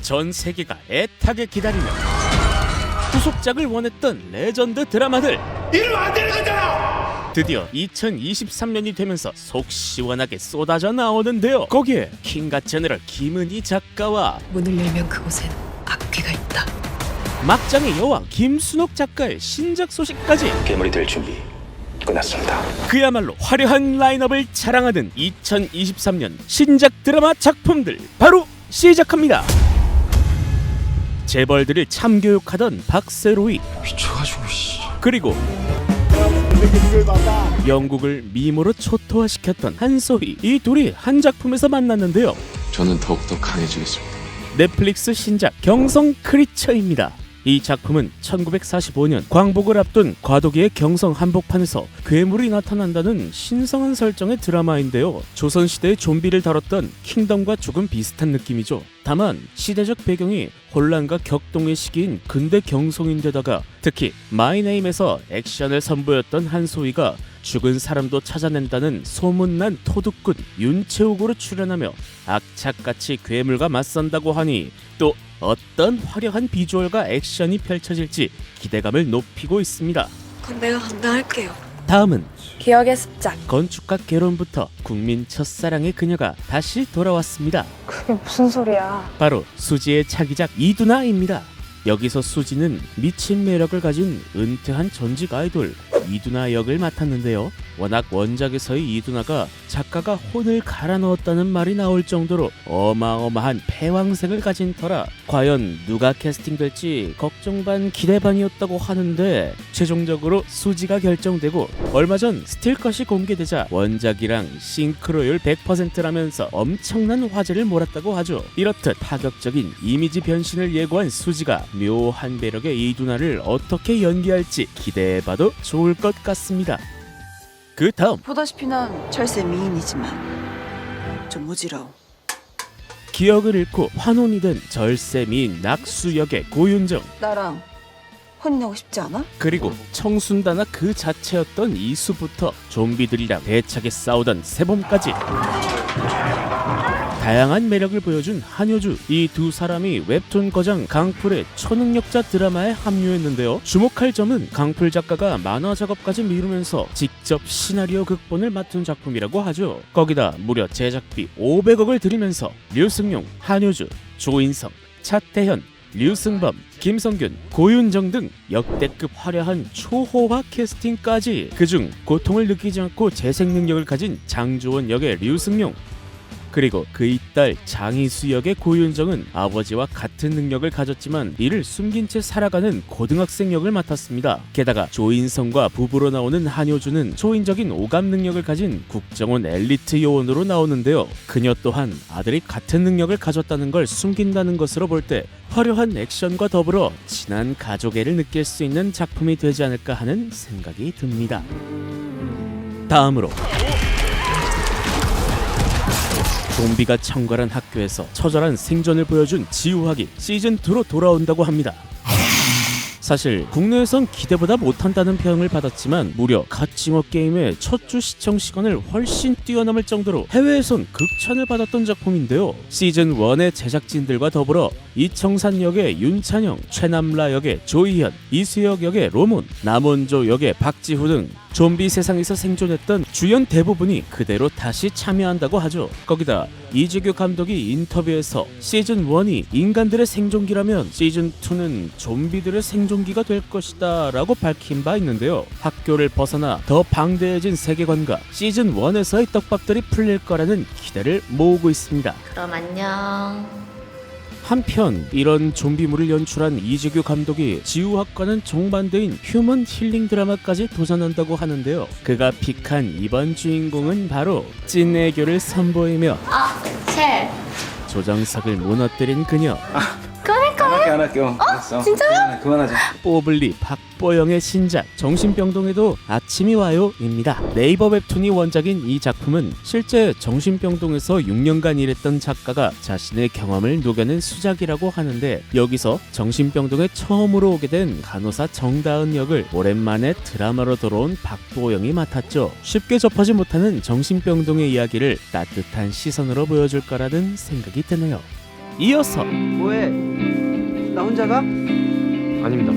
전 세계가 애타게 기다리는 후속작을 원했던 레전드 드라마들, 이러면 안 되는 거잖아! 드디어 2023년이 되면서 속 시원하게 쏟아져 나오는데요. 거기에 킹가 채널 김은희 작가와 문을 열면 그곳엔 악귀가 있다. 막장의 여왕 김순옥 작가의 신작 소식까지 괴물이 될 준비 끝났습니다. 그야말로 화려한 라인업을 자랑하는 2023년 신작 드라마 작품들 바로 시작합니다. 재벌들을 참교육하던 박세로이, 미쳐가지고 그리고 영국을 미모로 초토화시켰던 한소희, 이 둘이 한 작품에서 만났는데요. 저는 더욱더 강해지겠습니다. 넷플릭스 신작 경성 크리처입니다. 이 작품은 1945년 광복을 앞둔 과도기의 경성 한복판에서 괴물이 나타난다는 신성한 설정의 드라마인데요. 조선시대의 좀비를 다뤘던 킹덤과 조금 비슷한 느낌이죠. 다만 시대적 배경이 혼란과 격동의 시기인 근대 경성인데다가 특히 마이네임에서 액션을 선보였던 한소희가 죽은 사람도 찾아낸다는 소문난 토둑꾼 윤채욱으로 출연하며 악착같이 괴물과 맞선다고 하니 또 어떤 화려한 비주얼과 액션이 펼쳐질지 기대감을 높이고 있습니다. 그건 내가 감당할게요. 다음은 기억의 습작. 건축가 결혼부터 국민 첫사랑의 그녀가 다시 돌아왔습니다. 그게 무슨 소리야? 바로 수지의 차기작 이두나입니다. 여기서 수지는 미친 매력을 가진 은퇴한 전직 아이돌 이두나 역을 맡았는데요. 워낙 원작에서의 이두나가 작가가 혼을 갈아 넣었다는 말이 나올 정도로 어마어마한 패왕색을 가진 터라 과연 누가 캐스팅될지 걱정 반 기대 반이었다고 하는데 최종적으로 수지가 결정되고 얼마 전 스틸컷이 공개되자 원작이랑 싱크로율 100%라면서 엄청난 화제를 몰았다고 하죠. 이렇듯 파격적인 이미지 변신을 예고한 수지가 묘한 매력의 이두나를 어떻게 연기할지 기대해봐도 좋을 것 같습니다. 그 다음 보다시피 난 절세 미인이지만 좀 무지러워. 기억을 잃고 환혼이 된 절세미인 낙수 역의 고윤정, 나랑 혼내고 싶지 않아? 그리고 청순다나 그 자체였던 이수부터 좀비들이랑 대차게 싸우던 세범까지 다양한 매력을 보여준 한효주, 이 두 사람이 웹툰 거장 강풀의 초능력자 드라마에 합류했는데요. 주목할 점은 강풀 작가가 만화 작업까지 미루면서 직접 시나리오 극본을 맡은 작품이라고 하죠. 거기다 무려 제작비 500억을 들이면서 류승용, 한효주, 조인성, 차태현, 류승범, 김성균, 고윤정 등 역대급 화려한 초호화 캐스팅까지, 그중 고통을 느끼지 않고 재생 능력을 가진 장주원 역의 류승용, 그리고 그의 딸 장희수 역의 고윤정은 아버지와 같은 능력을 가졌지만 이를 숨긴 채 살아가는 고등학생 역을 맡았습니다. 게다가 조인성과 부부로 나오는 한효주는 초인적인 오감 능력을 가진 국정원 엘리트 요원으로 나오는데요. 그녀 또한 아들이 같은 능력을 가졌다는 걸 숨긴다는 것으로 볼 때 화려한 액션과 더불어 진한 가족애를 느낄 수 있는 작품이 되지 않을까 하는 생각이 듭니다. 다음으로 좀비가 창궐한 학교에서 처절한 생존을 보여준 지우학이 시즌2로 돌아온다고 합니다. 사실 국내에선 기대보다 못한다는 평을 받았지만 무려 갓징어 게임의 첫 주 시청 시간을 훨씬 뛰어넘을 정도로 해외에선 극찬을 받았던 작품인데요. 시즌1의 제작진들과 더불어 이청산 역의 윤찬영, 최남라 역의 조희현, 이수혁 역의 로몬, 남원조 역의 박지후 등 좀비 세상에서 생존했던 주연 대부분이 그대로 다시 참여한다고 하죠. 거기다 이재규 감독이 인터뷰에서 시즌1이 인간들의 생존기라면 시즌2는 좀비들의 생존기가 될 것이다 라고 밝힌 바 있는데요. 학교를 벗어나 더 방대해진 세계관과 시즌1에서의 떡밥들이 풀릴 거라는 기대를 모으고 있습니다. 그럼 안녕. 한편 이런 좀비물을 연출한 이재규 감독이 지우학과는 정반대인 휴먼 힐링 드라마까지 도전한다고 하는데요. 그가 픽한 이번 주인공은 바로 찐 애교를 선보이며 쉘. 조정석을 무너뜨린 그녀, 안 할게요. 됐어. 진짜요? 그만하자. 뽀블리 박보영의 신작 정신병동에도 아침이 와요입니다. 네이버 웹툰이 원작인 이 작품은 실제 정신병동에서 6년간 일했던 작가가 자신의 경험을 녹여낸 수작이라고 하는데, 여기서 정신병동에 처음으로 오게 된 간호사 정다은 역을 오랜만에 드라마로 돌아온 박보영이 맡았죠. 쉽게 접하지 못하는 정신병동의 이야기를 따뜻한 시선으로 보여줄 거라는 생각이 드네요. 이어서 뭐해? 나 혼자 가? 아닙니다.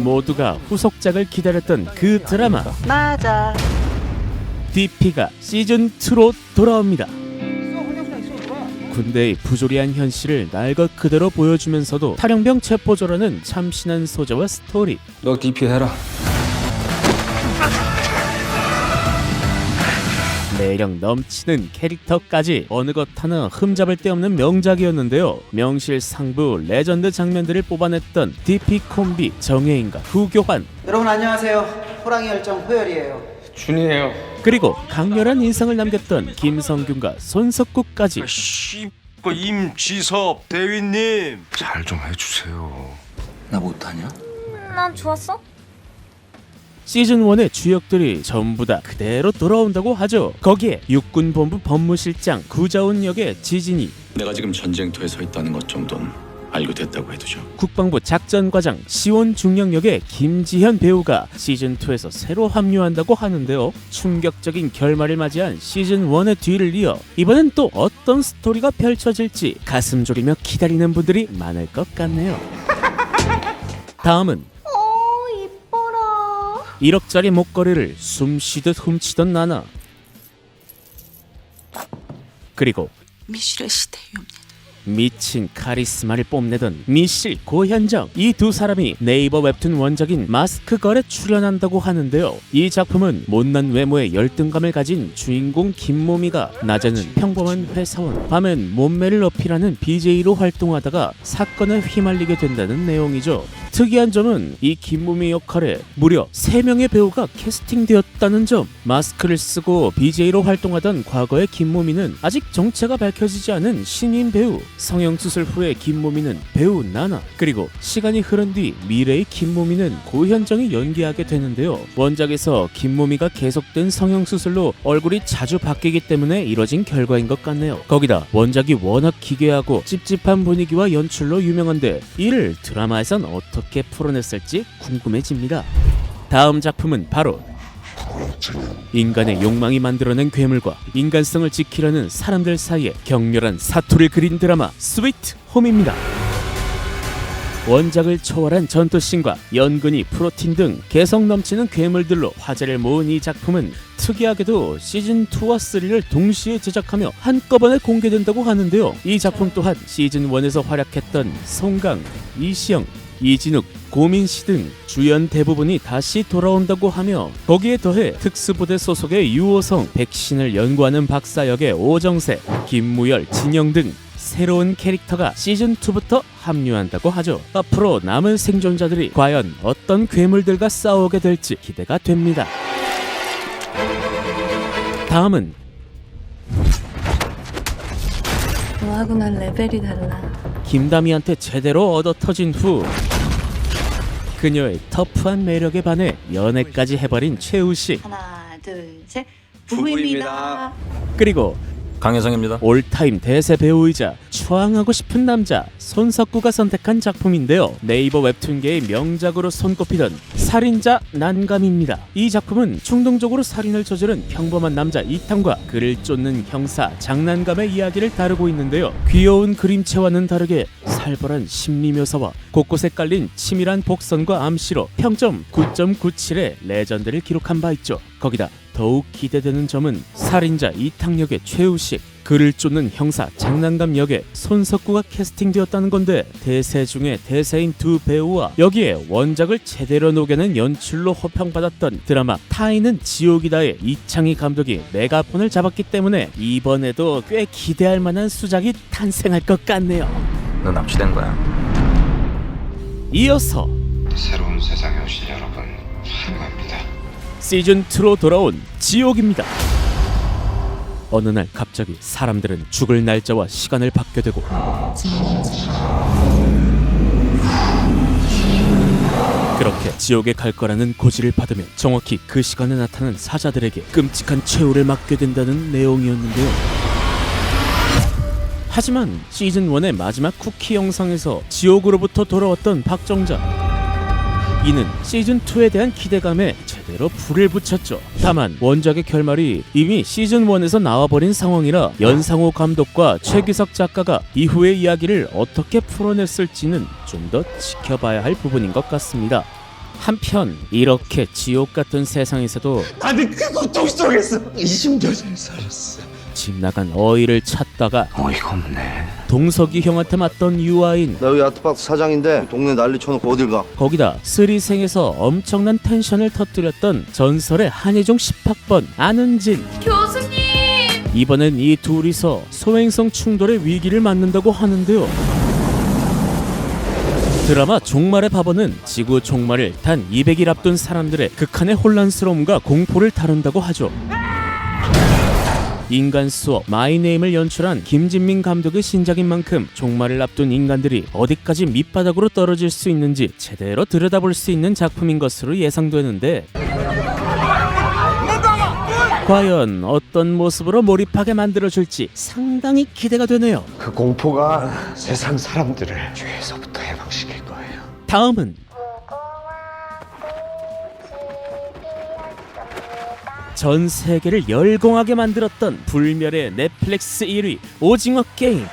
모두가 후속작을 기다렸던 그 드라마 맞아. DP가 시즌2로 돌아옵니다. 군대의 부조리한 현실을 날 것 그대로 보여주면서도 탈영병 체포조라는 참신한 소재와 스토리, 너 DP 해라. 매력 넘치는 캐릭터까지 어느 것 하나 흠잡을 데 없는 명작이었는데요. 명실상부 레전드 장면들을 뽑아냈던 DP 콤비 정혜인과 후교환, 여러분 안녕하세요. 호랑이 열정 호열이에요. 준이에요. 그리고 강렬한 인상을 남겼던 김성균과 손석구까지 임지섭 대위님 잘 좀 해주세요. 나 못하냐? 난 좋았어. 시즌1의 주역들이 전부 다 그대로 돌아온다고 하죠. 거기에 육군본부 법무실장 구자훈 역의 지진이, 내가 지금 전쟁터에 서 있다는 것 정도는 알고 됐다고 해두죠. 국방부 작전과장 시원 중령 역의 김지현 배우가 시즌2에서 새로 합류한다고 하는데요. 충격적인 결말을 맞이한 시즌1의 뒤를 이어 이번엔 또 어떤 스토리가 펼쳐질지 가슴 졸이며 기다리는 분들이 많을 것 같네요. 다음은 이뻐라. 1억짜리 목걸이를 숨쉬듯 훔치던 나나, 그리고 미실의 시대입니다. 미친 카리스마를 뽐내던 미실 고현정, 이 두 사람이 네이버 웹툰 원작인 마스크걸에 출연한다고 하는데요. 이 작품은 못난 외모에 열등감을 가진 주인공 김모미가 낮에는 평범한 회사원, 밤엔 몸매를 어필하는 BJ로 활동하다가 사건에 휘말리게 된다는 내용이죠. 특이한 점은 이 김모미 역할에 무려 3명의 배우가 캐스팅되었다는 점. 마스크를 쓰고 BJ로 활동하던 과거의 김모미는 아직 정체가 밝혀지지 않은 신인 배우, 성형수술 후의 김모미는 배우 나나, 그리고 시간이 흐른 뒤 미래의 김모미는 고현정이 연기하게 되는데요. 원작에서 김모미가 계속된 성형수술로 얼굴이 자주 바뀌기 때문에 이뤄진 결과인 것 같네요. 거기다 원작이 워낙 기괴하고 찝찝한 분위기와 연출로 유명한데 이를 드라마에선 어떻게 풀어냈을지 궁금해집니다. 다음 작품은 바로 인간의 욕망이 만들어낸 괴물과 인간성을 지키려는 사람들 사이에 격렬한 사투를 그린 드라마 스위트 홈입니다. 원작을 초월한 전투씬과 연근이 프로틴 등 개성 넘치는 괴물들로 화제를 모은 이 작품은 특이하게도 시즌2와 3를 동시에 제작하며 한꺼번에 공개된다고 하는데요. 이 작품 또한 시즌1에서 활약했던 송강, 이시영, 이진욱, 고민씨 등 주연 대부분이 다시 돌아온다고 하며 거기에 더해 특수부대 소속의 유호성, 백신을 연구하는 박사 역의 오정세, 김무열, 진영 등 새로운 캐릭터가 시즌2부터 합류한다고 하죠. 앞으로 남은 생존자들이 과연 어떤 괴물들과 싸우게 될지 기대가 됩니다. 다음은 너하고 난 레벨이 달라. 김다미한테 제대로 얻어터진 후 그녀의 터프한 매력에 반해 연애까지 해버린 최우씨, 하나, 둘, 셋. 부부입니다. 그리고 강혜성입니다. 올타임 대세 배우이자 추앙하고 싶은 남자 손석구가 선택한 작품인데요. 네이버 웹툰계의 명작으로 손꼽히던 살인자 난감입니다. 이 작품은 충동적으로 살인을 저지른 평범한 남자 이탄과 그를 쫓는 형사 장난감의 이야기를 다루고 있는데요. 귀여운 그림체와는 다르게 살벌한 심리 묘사와 곳곳에 깔린 치밀한 복선과 암시로 평점 9.97의 레전드를 기록한 바 있죠. 거기다 더욱 기대되는 점은 살인자 이탕 역의 최우식, 그를 쫓는 형사 장난감 역의 손석구가 캐스팅되었다는 건데 대세 중에 대세인 두 배우와 여기에 원작을 제대로 녹여낸 연출로 호평받았던 드라마 타인은 지옥이다의 이창희 감독이 메가폰을 잡았기 때문에 이번에도 꽤 기대할 만한 수작이 탄생할 것 같네요. 너 납치된 거야. 이어서 새로운 세상에 오신 여러분 환영합니다. 시즌2로 돌아온 지옥입니다. 어느 날 갑자기 사람들은 죽을 날짜와 시간을 받게 되고 그렇게 지옥에 갈 거라는 고지를 받으며 정확히 그 시간에 나타난 사자들에게 끔찍한 최후를 맞게 된다는 내용이었는데요. 하지만 시즌1의 마지막 쿠키 영상에서 지옥으로부터 돌아왔던 박정자, 이는 시즌2에 대한 기대감에 제대로 제대로 불을 붙였죠. 다만 원작의 결말이 이미 시즌 1에서 나와버린 상황이라 연상호 감독과 최기석 작가가 이후의 이야기를 어떻게 풀어냈을지는 좀 더 지켜봐야 할 부분인 것 같습니다. 한편 이렇게 지옥 같은 세상에서도 아니 그 고통 속에서 20년을 살았어. 집 나간 어이를 찾다가 어이가 없네. 동석이 형한테 맞던 유아인, 나 여기 아트박스 사장인데 동네 난리 쳐놓고 어딜 가? 거기다 스리생에서 엄청난 텐션을 터뜨렸던 전설의 한예종 10학번 안은진. 교수님! 이번엔 이 둘이서 소행성 충돌의 위기를 맞는다고 하는데요. 드라마 종말의 밥원은 지구 종말을 단 200일 앞둔 사람들의 극한의 혼란스러움과 공포를 다룬다고 하죠. 인간 수업 마이네임을 연출한 김진민 감독의 신작인 만큼 종말을 앞둔 인간들이 어디까지 밑바닥으로 떨어질 수 있는지 제대로 들여다볼 수 있는 작품인 것으로 예상되는데, 과연 어떤 모습으로 몰입하게 만들어줄지 상당히 기대가 되네요. 그 공포가 세상 사람들을 죄에서부터 해방시킬 거예요. 다음은 전 세계를 열공하게 만들었던 불멸의 넷플릭스 1위 오징어 게임.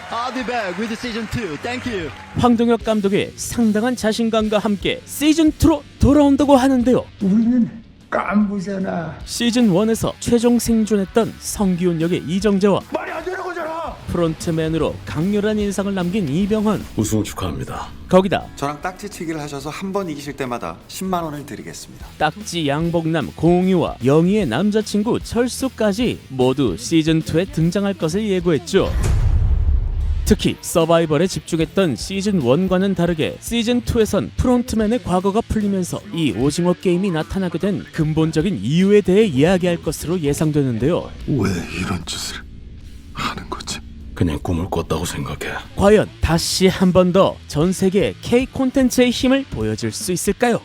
황동혁 감독의 상당한 자신감과 함께 시즌2로 돌아온다고 하는데요. 우리는 깐부잖아. 시즌 1에서 최종 생존했던 성기훈 역의 이정재와 말이 안 되는 거잖아. 프론트맨으로 강렬한 인상을 남긴 이병헌, 우승 축하합니다. 거기다 저랑 딱지치기를 하셔서 한 번 이기실 때마다 10만 원을 드리겠습니다. 딱지 양복남 공유와 영희의 남자친구 철수까지 모두 시즌2에 등장할 것을 예고했죠. 특히 서바이벌에 집중했던 시즌1과는 다르게 시즌2에선 프론트맨의 과거가 풀리면서 이 오징어 게임이 나타나게 된 근본적인 이유에 대해 이야기할 것으로 예상되는데요. 왜 이런 짓을 하는 거지? 그냥 꿈을 꿨다고 생각해. 과연 다시 한 번 더 전 세계 K 콘텐츠의 힘을 보여줄 수 있을까요?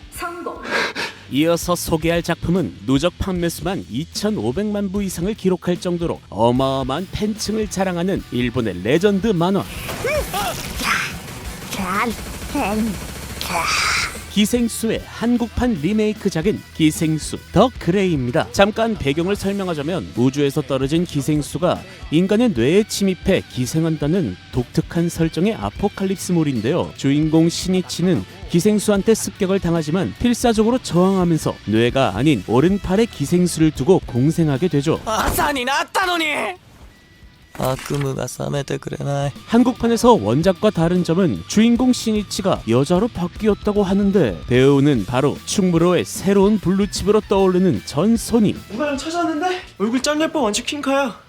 이어서 소개할 작품은 누적 판매수만 2,500만 부 이상을 기록할 정도로 어마어마한 팬층을 자랑하는 일본의 레전드 만화 기생수의 한국판 리메이크작인 기생수 더 그레이입니다. 잠깐 배경을 설명하자면 우주에서 떨어진 기생수가 인간의 뇌에 침입해 기생한다는 독특한 설정의 아포칼립스물인데요. 주인공 신이치는 기생수한테 습격을 당하지만 필사적으로 저항하면서 뇌가 아닌 오른팔에 기생수를 두고 공생하게 되죠. 한국판에서 원작과 다른 점은 주인공 신이치가 여자로 바뀌었다고 하는데, 배우는 바로 충무로의 새로운 블루칩으로 떠오르는 전소님. 누가 찾았는데? 얼굴 짱 예뻐. 완전 퀸카야.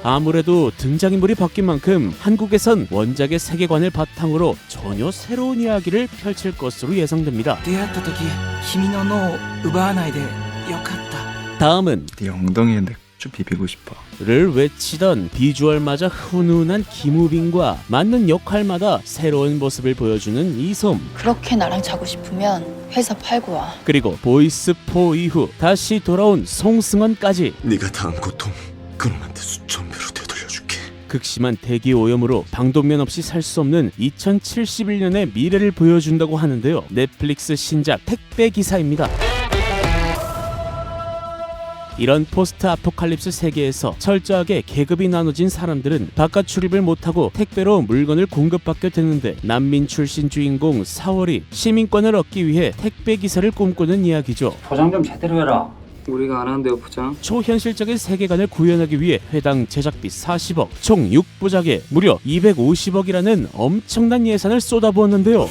아무래도 등장인물이 바뀐 만큼 한국에선 원작의 세계관을 바탕으로 전혀 새로운 이야기를 펼칠 것으로 예상됩니다. 다음은 네 엉덩이에 좀 비비고 싶어. 를 외치던 비주얼마저 훈훈한 김우빈과 맞는 역할마다 새로운 모습을 보여주는 이솜, 그렇게 나랑 자고 싶으면 회사 팔고 와. 그리고 보이스4 이후 다시 돌아온 송승헌까지 네가 당한 고통 그놈한테 수천 배로 되돌려줄게. 극심한 대기 오염으로 방독면 없이 살 수 없는 2071년의 미래를 보여준다고 하는데요. 넷플릭스 신작 택배 기사입니다. 이런 포스트 아포칼립스 세계에서 철저하게 계급이 나눠진 사람들은 바깥 출입을 못하고 택배로 물건을 공급받게 되는데, 난민 출신 주인공 사월이 시민권을 얻기 위해 택배 기사를 꿈꾸는 이야기죠. 포장 좀 제대로 해라. 우리가 안 하는데요, 포장. 초현실적인 세계관을 구현하기 위해 회당 제작비 40억, 총 6부작에 무려 250억이라는 엄청난 예산을 쏟아부었는데요.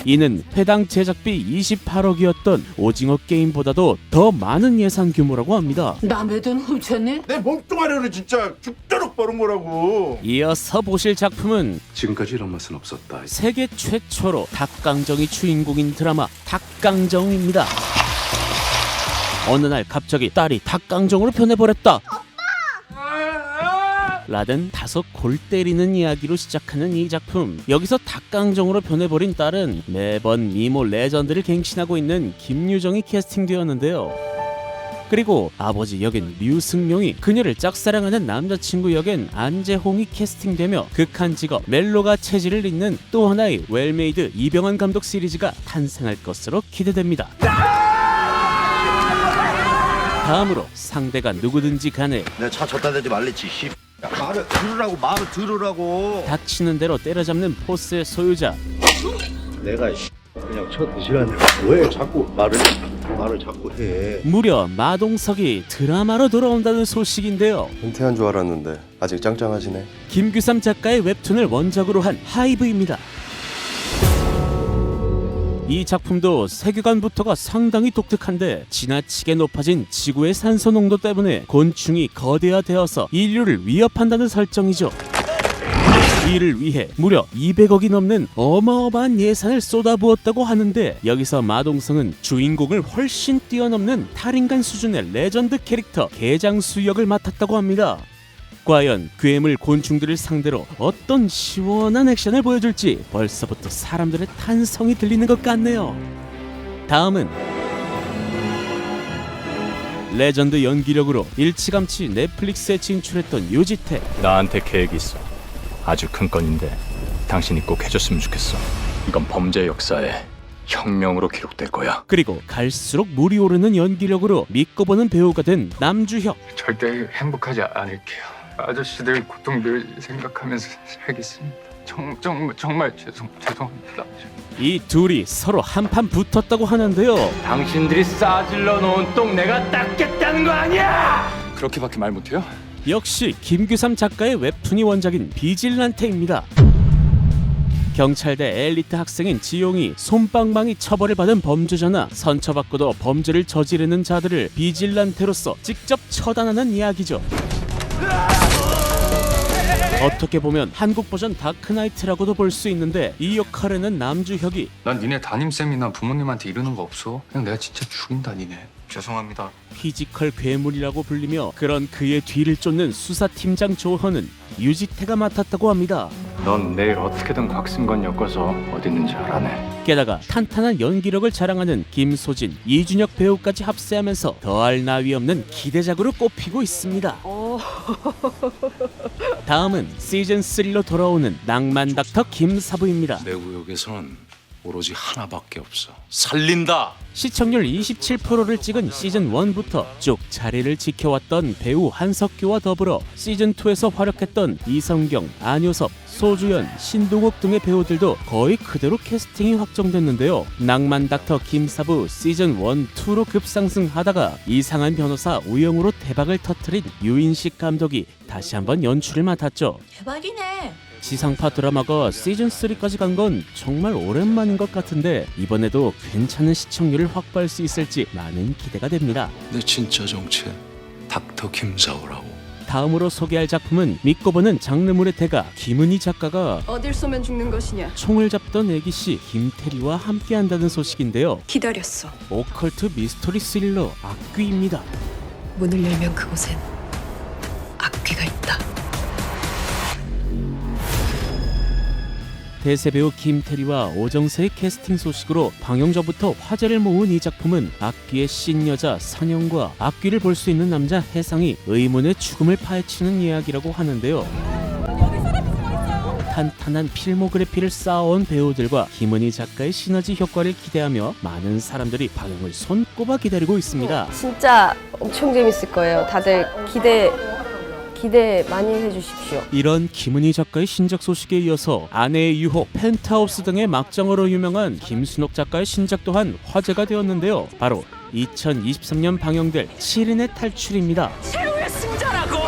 이는 회당 제작비 28억이었던 오징어 게임보다도 더 많은 예산 규모라고 합니다. 남의 돈 훔쳤니? 내 몸뚱아리를 진짜 죽도록 버는 거라고. 이어서 보실 작품은 지금까지 이런 맛은 없었다. 세계 최초로 닭강정이 주인공인 드라마 닭강정입니다. 어느 날 갑자기 딸이 닭강정으로 변해버렸다. 라든 다소 골 때리는 이야기로 시작하는 이 작품. 여기서 닭강정으로 변해버린 딸은 매번 미모 레전드를 갱신하고 있는 김유정이 캐스팅되었는데요. 그리고 아버지 역인 류승룡이 그녀를 짝사랑하는 남자친구 역인 안재홍이 캐스팅되며 극한 직업 멜로가 체질을 잇는 또 하나의 웰메이드 이병헌 감독 시리즈가 탄생할 것으로 기대됩니다. 다음으로 상대가 누구든지 간에 내 차 졌다 대지 말랬지. 말을 들으라고. 닥치는 대로 때려잡는 포스의 소유자. 내가 그냥 쳐 드시라니. 왜 자꾸 말을 자꾸 해. 무려 마동석이 드라마로 돌아온다는 소식인데요. 은퇴한 줄 알았는데 아직 짱짱하시네. 김규삼 작가의 웹툰을 원작으로 한 하이브입니다. 이 작품도 세계관부터가 상당히 독특한데 지나치게 높아진 지구의 산소 농도 때문에 곤충이 거대화되어서 인류를 위협한다는 설정이죠. 이를 위해 무려 200억이 넘는 어마어마한 예산을 쏟아부었다고 하는데 여기서 마동성은 주인공을 훨씬 뛰어넘는 탈인간 수준의 레전드 캐릭터 개장수 역을 맡았다고 합니다. 과연 괴물 곤충들을 상대로 어떤 시원한 액션을 보여줄지 벌써부터 사람들의 탄성이 들리는 것 같네요. 다음은 레전드 연기력으로 일찌감치 넷플릭스에 진출했던 유지태. 나한테 계획이 있어. 아주 큰 건인데 당신이 꼭 해줬으면 좋겠어. 이건 범죄 역사에 혁명으로 기록될 거야. 그리고 갈수록 물이 오르는 연기력으로 믿고 보는 배우가 된 남주혁. 절대 행복하지 않을게요. 아저씨들 고통 늘 생각하면서 살겠습니다. 정말 죄송합니다. 이 둘이 서로 한판 붙었다고 하는데요. 당신들이 싸질러 놓은 똥 내가 닦겠다는 거 아니야! 그렇게밖에 말 못해요? 역시 김규삼 작가의 웹툰이 원작인 비질란테입니다. 경찰대 엘리트 학생인 지용이 솜방망이 처벌을 받은 범죄자나 선처받고도 범죄를 저지르는 자들을 비질란테로서 직접 처단하는 이야기죠. 어떻게 보면 한국 버전 다크나이트라고도 볼 수 있는데 이 역할에는 남주혁이 난 니네 담임쌤이나 부모님한테 이러는 거 없어. 그냥 내가 진짜 죽인다 니네. 죄송합니다. 피지컬 괴물이라고 불리며 그런 그의 뒤를 쫓는 수사팀장 조헌은 유지태가 맡았다고 합니다. 넌 내일 어떻게든 곽승건 엮어서 어디 있는지 알아내. 게다가 탄탄한 연기력을 자랑하는 김소진, 이준혁 배우까지 합세하면서 더할 나위 없는 기대작으로 꼽히고 있습니다. 다음은 시즌3로 돌아오는 낭만 닥터 김사부입니다. 내 구역에서는 오로지 하나밖에 없어. 살린다. 시청률 27%를 찍은 시즌1부터 쭉 자리를 지켜왔던 배우 한석규와 더불어 시즌2에서 활약했던 이성경, 안효섭, 소주연, 신동욱 등의 배우들도 거의 그대로 캐스팅이 확정됐는데요. 낭만 닥터 김사부 시즌1, 2로 급상승하다가 이상한 변호사 우영우로 대박을 터뜨린 유인식 감독이 다시 한번 연출을 맡았죠. 대박이네. 지상파 드라마가 시즌3까지 간 건 정말 오랜만인 것 같은데 이번에도 괜찮은 시청률을 확보할 수 있을지 많은 기대가 됩니다. 내 진짜 정체 닥터 김사오라고. 다음으로 소개할 작품은 믿고 보는 장르물의 대가 김은희 작가가 어딜 쏘면 죽는 것이냐. 총을 잡던 애기씨 김태리와 함께한다는 소식인데요. 기다렸어. 오컬트 미스터리 스릴러 악귀입니다. 문을 열면 그곳엔 악귀가 있다. 대세배우 김태리와 오정세의 캐스팅 소식으로 방영 전부터 화제를 모은 이 작품은 악귀의 씬여자 선영과 악귀를 볼 수 있는 남자 해상이 의문의 죽음을 파헤치는 이야기라고 하는데요. 탄탄한 필모그래피를 쌓아온 배우들과 김은희 작가의 시너지 효과를 기대하며 많은 사람들이 방영을 손꼽아 기다리고 있습니다. 진짜 엄청 재밌을 거예요. 다들 기대 많이 해주십시오. 이런 김은희 작가의 신작 소식에 이어서 아내의 유혹, 펜트하우스 등의 막장으로 유명한 김순옥 작가의 신작 또한 화제가 되었는데요. 바로 2023년 방영될 7인의 탈출입니다. 최후의 승자라고.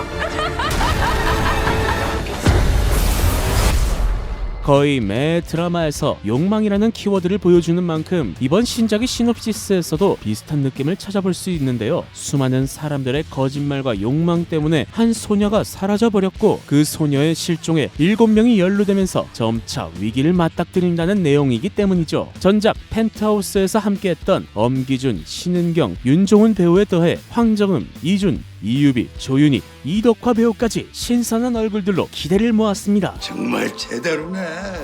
거의 매 드라마에서 욕망이라는 키워드를 보여주는 만큼 이번 신작의 시놉시스에서도 비슷한 느낌을 찾아볼 수 있는데요. 수많은 사람들의 거짓말과 욕망 때문에 한 소녀가 사라져버렸고 그 소녀의 실종에 7명이 연루되면서 점차 위기를 맞닥뜨린다는 내용이기 때문이죠. 전작 펜트하우스에서 함께했던 엄기준, 신은경, 윤종훈 배우에 더해 황정음, 이준, 이유비, 조윤희, 이덕화 배우까지 신선한 얼굴들로 기대를 모았습니다. 정말 제대로네.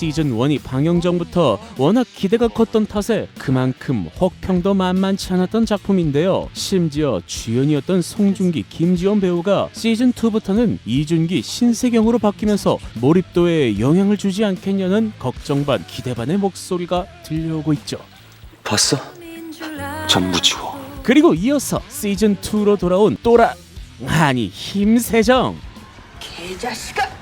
시즌 1이 방영 전부터 워낙 기대가 컸던 탓에 그만큼 혹평도 만만치 않았던 작품인데요. 심지어 주연이었던 송중기, 김지원 배우가 시즌 2부터는 이준기, 신세경으로 바뀌면서 몰입도에 영향을 주지 않겠냐는 걱정 반 기대 반의 목소리가 들려오고 있죠. 봤어? 전부 지워. 그리고 이어서 시즌 2로 돌아온 힘세정. 개자식아!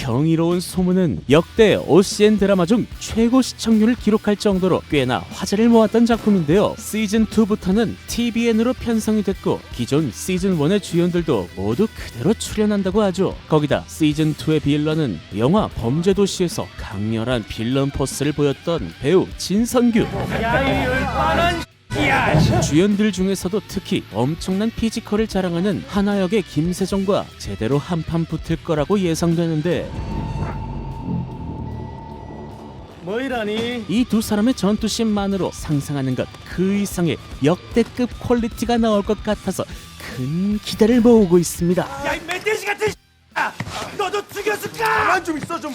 경이로운 소문은 역대 OCN 드라마 중 최고 시청률을 기록할 정도로 꽤나 화제를 모았던 작품인데요. 시즌 2부터는 TVN으로 편성이 됐고 기존 시즌 1의 주연들도 모두 그대로 출연한다고 하죠. 거기다 시즌 2의 빌런은 영화 범죄도시에서 강렬한 빌런 포스를 보였던 배우 진선규. 주연들 중에서도 특히 엄청난 피지컬을 자랑하는 하나역의 김세정과 제대로 한판 붙을 거라고 예상되는데 이 두 사람의 전투씬만으로 상상하는 것 그 이상의 역대급 퀄리티가 나올 것 같아서 큰 기대를 모으고 있습니다. 야, 이 멧돼지 같은 너도 죽였을까? 가만 좀 있어 좀.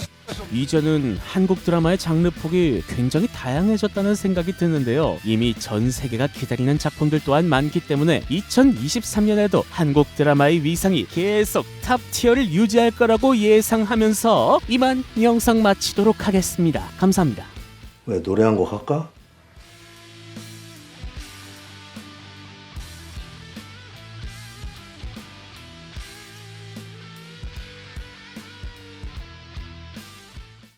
이제는 한국 드라마의 장르폭이 굉장히 다양해졌다는 생각이 드는데요. 이미 전 세계가 기다리는 작품들 또한 많기 때문에 2023년에도 한국 드라마의 위상이 계속 탑 티어를 유지할 거라고 예상하면서 이만 영상 마치도록 하겠습니다. 감사합니다. 왜 노래 한 곡 할까?